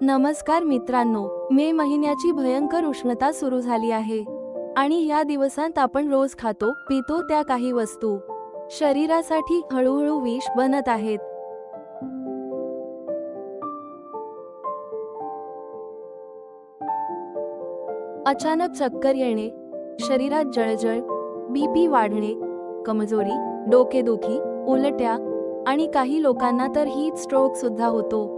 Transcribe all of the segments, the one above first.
नमस्कार मित्रांनो, मे महिन्याची भयंकर उष्णता सुरू झाली आहे आणि या दिवसांत आपण रोज खातो पितो त्या काही वस्तू शरीरासाठी हळूहळू विष बनत आहेत. अचानक चक्कर येणे, शरीरात जळजळ, बीपी वाढणे, कमजोरी, डोकेदुखी, उलट्या आणि काही लोकांना तर हीट स्ट्रोक सुद्धा होतो.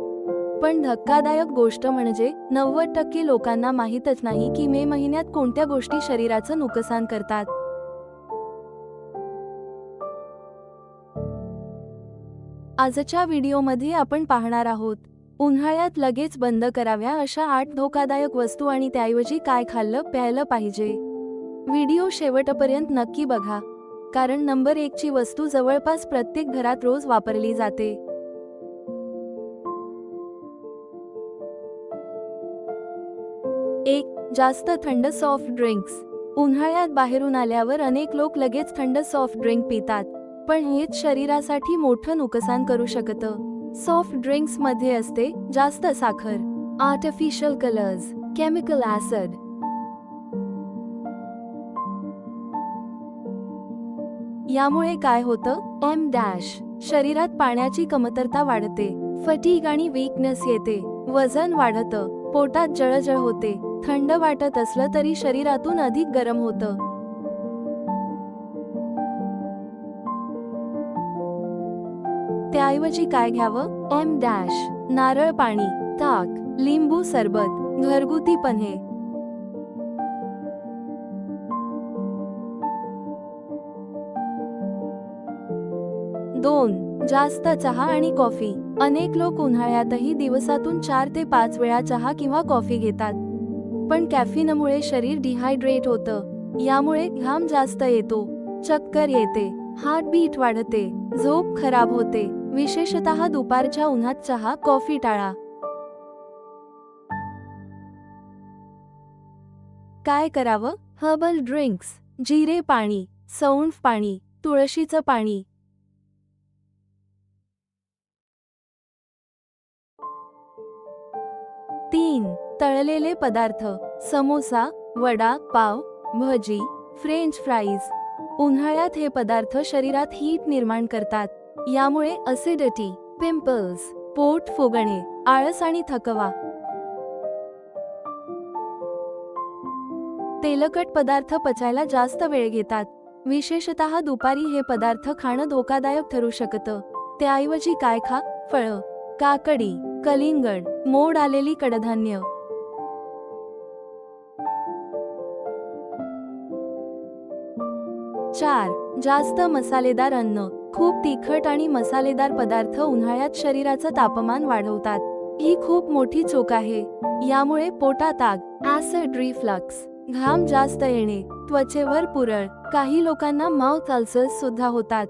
पण धक्कादायक गोष्ट म्हणजे 90% लोकांना माहीतच नाही की मे महिन्यात कोणत्या गोष्टी शरीराचं नुकसान करतात. आजच्या व्हिडिओमध्ये आपण पाहणार आहोत उन्हाळ्यात लगेच बंद कराव्या अशा 8 धोकादायक वस्तू आणि त्याऐवजी काय खाल्लं प्यायलं पाहिजे. व्हिडिओ शेवटपर्यंत नक्की बघा, कारण नंबर 1 ची वस्तू जवळपास प्रत्येक घरात रोज वापरली जाते. 1. जास्त थंड सॉफ्ट ड्रिंक्स. उन्हाळ्यात बाहेरून आल्यावर अनेक लोक लगेच थंड सॉफ्ट ड्रिंक पितात, पण हेच शरीरासाठी मोठं नुकसान करू शकतं. सॉफ्ट ड्रिंक्स मध्ये असते जास्त साखर, आर्टिफिशियल कलर्स, केमिकल ऍसिड. यामुळे काय होतं? शरीरात पाण्याची कमतरता वाढते, फटीग आणि वीकनेस येते, वजन वाढतं, पोटात जळजळ होते, थंड वाटत असलं तरी शरीरातून अधिक गरम होतं. त्याऐवजी काय घ्यावं? नारळ पाणी, ताक, लिंबू सरबत, घरगुती पन्हे. 2. जास्त चहा आणि कॉफी. अनेक लोक उन्हाळ्यातही दिवसातून 4 ते 5 वेळा चहा किंवा कॉफी घेतात, पण कॅफीनमुळे शरीर डिहायड्रेट होतं. यामुळे घाम जास्त येतो, चक्कर येते, हार्टबीट वाढते, झोप खराब होते. विशेषतः दुपारच्या उन्हात चहा कॉफी टाळा. काय करावं? हर्बल ड्रिंक्स, जिरे पाणी, सौंफ पाणी, तुळशीचं पाणी. 3. तळलेले पदार्थ, समोसा, वडा पाव, भजी, फ्रेंच फ्राईज. उन्हाळ्यात हे पदार्थ शरीरात हीट निर्माण करतात. यामुळे ॲसिडिटी, पिंपल्स, पोट फुगणे, आळस आणि थकवा. तेलकट पदार्थ पचायला जास्त वेळ घेतात. विशेषतः दुपारी हे पदार्थ खाणं धोकादायक ठरू शकतं. त्याऐवजी काय खा? फळं, काकडी, कलिंगड, मोड आलेली कडधान्य. 4. जास्त मसालेदार अन्न. खूप तिखट आणि मसालेदार पदार्थ उन्हाळ्यात शरीराचं तापमान वाढवतात. ही खूप मोठी चूक आहे. यामुळे पोटात आग, ॲसिड रिफ्लक्स, घाम जास्त येणे, त्वचेवर पुरळ, काही लोकांना माउथ अल्सर्स सुद्धा होतात.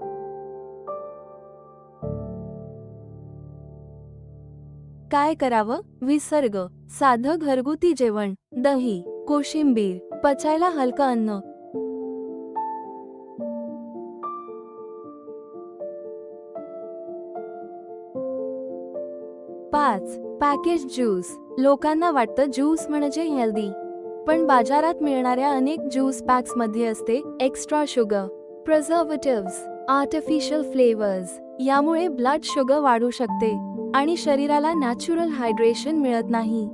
काय करावं? विसर्ग. साधं घरगुती जेवण, दही, कोशिंबीर, पचायला हलकं अन्न. 5. Package juice. लोकांना वाटतं ज्यूस म्हणजे हेल्दी, पण बाजारात मिळणाऱ्या अनेक ज्यूस पॅक्स मध्ये असते extra sugar, preservatives, artificial flavours. यामुळे ब्लड शुगर वाढू शकते आणि शरीराला नॅचरल हायड्रेशन मिळत नाही.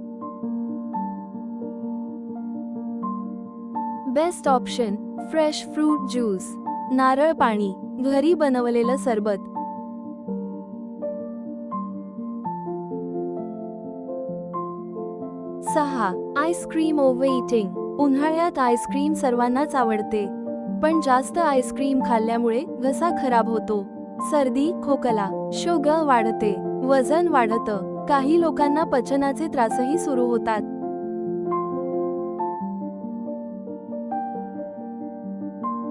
Best option, fresh fruit juice, नारळ पाणी, घरी बनवलेलं सरबत. 6. आईस्क्रीम ओव्हरईटिंग. उन्हाळ्यात आईस्क्रीम सर्वांनाच आवडते, पण जास्त आईस्क्रीम खाल्ल्यामुळे घसा खराब होतो, सर्दी खोकला, शुगर वाढते, वजन वाढतं, काही लोकांना पचनाचे त्रासही सुरू होतात.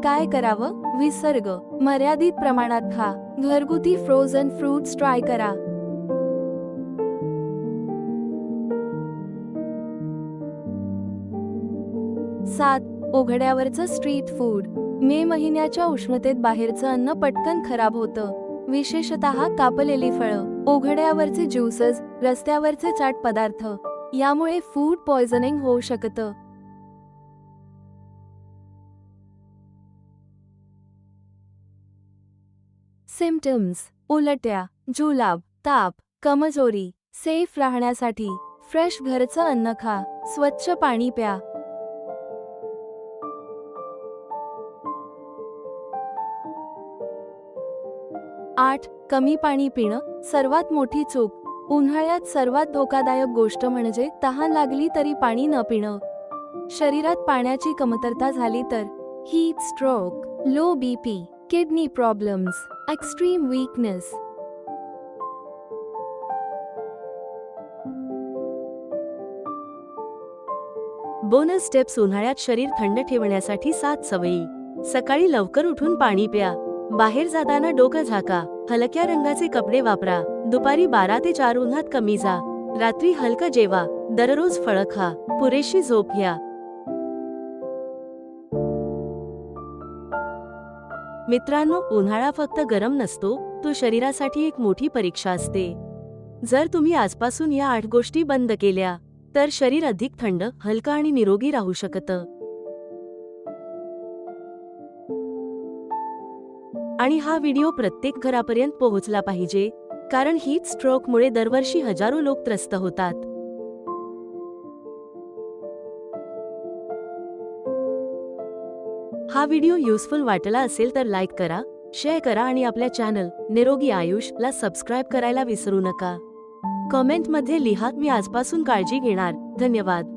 काय करावं? विसर्ग. मर्यादित प्रमाणात खा, घरगुती फ्रोझन फ्रूट्स ट्राय करा. 7. उघड्यावरचं स्ट्रीट फूड. मे महिन्याच्या उष्णतेत बाहेरचं अन्न पटकन खराब होतं, विशेषतः कापलेली फळं, उघड्यावरचे ज्यूसेस, रस्त्यावरचे चाट पदार्थ यामुळे फूड पॉयझनिंग होऊ शकतं. सिम्पटम्स: उलट्या, जुलाब, ताप, कमजोरी. सेफ राहण्यासाठी फ्रेश घरचं अन्न खा, स्वच्छ पाणी प्या. 8. कमी पाणी पिणं सर्वात मोठी चूक. उन्हाळ्यात सर्वात धोकादायक गोष्ट म्हणजे तहान लागली तरी पाणी न पिणं. शरीरात पाण्याची कमतरता झाली तर heat stroke, low BP, kidney problems, extreme weakness. Bonus tips: उन्हाळ्यात शरीर थंड ठेवण्यासाठी 7 सवयी. सकाळी लवकर उठून पाणी प्या. बाहेर जाताना डोकं झाका. हलक्या रंगाचे कपडे वापरा. दुपारी 12 ते 4 उन्हात कमी जा. रात्री हलकं जेवा. दररोज फळं खा. पुरेशी झोप घ्या. मित्रांनो, उन्हाळा फक्त गरम नसतो, तो शरीरासाठी एक मोठी परीक्षा असते. जर तुम्ही आजपासून या 8 गोष्टी बंद केल्या तर शरीर अधिक थंड, हलकं आणि निरोगी राहू शकतं. आणि हा व्हिडिओ प्रत्येक घरापर्यंत पोहोचला पाहिजे, कारण हीट स्ट्रोकमुळे दरवर्षी हजारो लोक त्रस्त होतात. हा व्हिडिओ युजफुल वाटला असेल तर लाईक करा, शेअर करा आणि आपल्या चॅनल निरोगी आयुष ला सबस्क्राईब करायला विसरू नका. कमेंटमध्ये लिहा, मी आजपासून काळजी घेणार. धन्यवाद.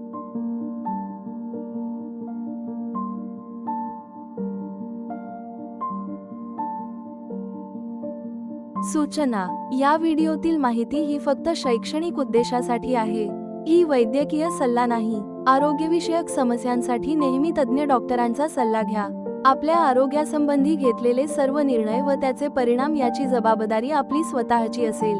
सूचना: या व्हिडिओतील माहिती ही फक्त शैक्षणिक उद्देशासाठी आहे. ही वैद्यकीय सल्ला नाही. आरोग्यविषयक समस्यांसाठी नेहमी तज्ञ डॉक्टरांचा सल्ला घ्या. आपल्या आरोग्यासंबंधी घेतलेले सर्व निर्णय व त्याचे परिणाम याची जबाबदारी आपली स्वतःची असेल.